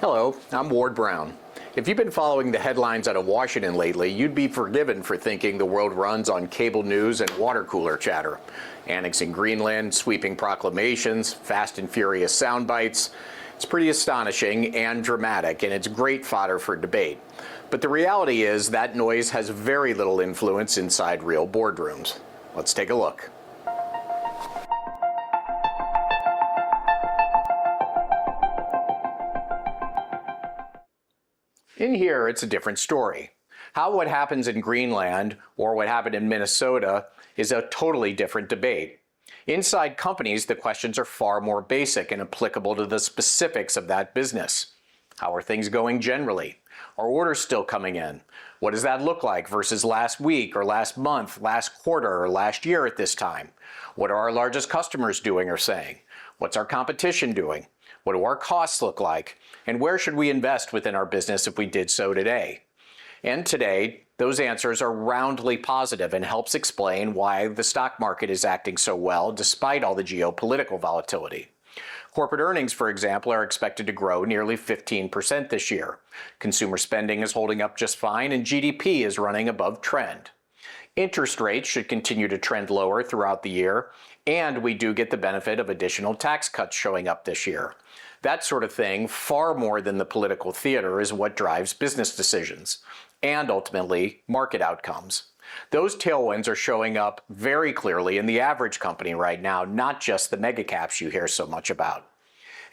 Hello, I'm Ward Brown. If you've been following the headlines out of Washington lately, you'd be forgiven for thinking the world runs on cable news and water cooler chatter. Annexing Greenland, sweeping proclamations, fast and furious sound bites. It's pretty astonishing and dramatic, and it's great fodder for debate. But the reality is that noise has very little influence inside real boardrooms. Let's take a look. In here, it's a different story. How what happens in Greenland or what happened in Minnesota is a totally different debate. Inside companies, the questions are far more basic and applicable to the specifics of that business. How are things going generally? Are orders still coming in? What does that look like versus last week or last month, last quarter, or last year at this time? What are our largest customers doing or saying? What's our competition doing? What do our costs look like? And where should we invest within our business if we did so today? And today, those answers are roundly positive and helps explain why the stock market is acting so well despite all the geopolitical volatility. Corporate earnings, for example, are expected to grow nearly 15% this year. Consumer spending is holding up just fine, and GDP is running above trend. Interest rates should continue to trend lower throughout the year, and we do get the benefit of additional tax cuts showing up this year. That sort of thing, far more than the political theater, is what drives business decisions and ultimately market outcomes. Those tailwinds are showing up very clearly in the average company right now, not just the mega caps you hear so much about.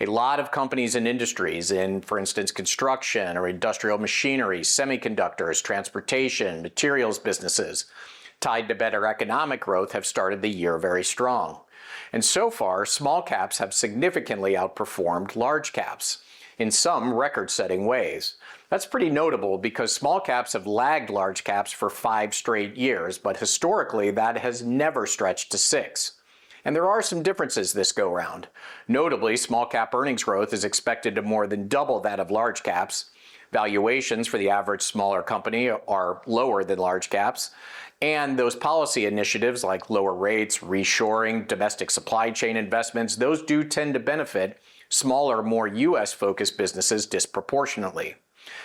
A lot of companies and industries in, for instance, construction or industrial machinery, semiconductors, transportation, materials businesses, tied to better economic growth have started the year very strong. And so far, small caps have significantly outperformed large caps, in some record-setting ways. That's pretty notable because small caps have lagged large caps for 5 straight years, but historically that has never stretched to 6. And there are some differences this go-round. Notably, small cap earnings growth is expected to more than double that of large caps. Valuations for the average smaller company are lower than large caps. And those policy initiatives like lower rates, reshoring, domestic supply chain investments, those do tend to benefit smaller, more US-focused businesses disproportionately.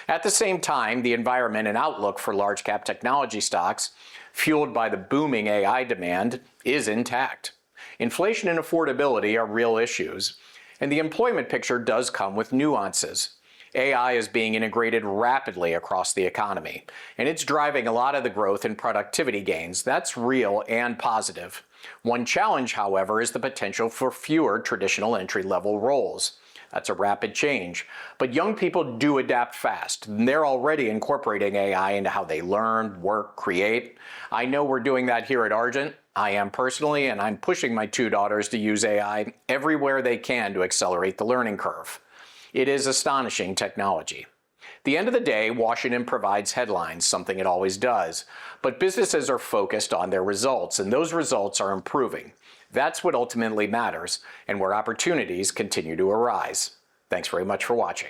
At the same time, the environment and outlook for large cap technology stocks, fueled by the booming AI demand, is intact. Inflation and affordability are real issues, and the employment picture does come with nuances. AI is being integrated rapidly across the economy, and it's driving a lot of the growth and productivity gains. That's real and positive. One challenge, however, is the potential for fewer traditional entry-level roles. That's a rapid change. But young people do adapt fast, and they're already incorporating AI into how they learn, work, create. I know we're doing that here at Argent. I am personally, and I'm pushing my 2 daughters to use AI everywhere they can to accelerate the learning curve. It is astonishing technology. At the end of the day, Washington provides headlines, something it always does, but businesses are focused on their results, and those results are improving. That's what ultimately matters, and where opportunities continue to arise. Thanks very much for watching.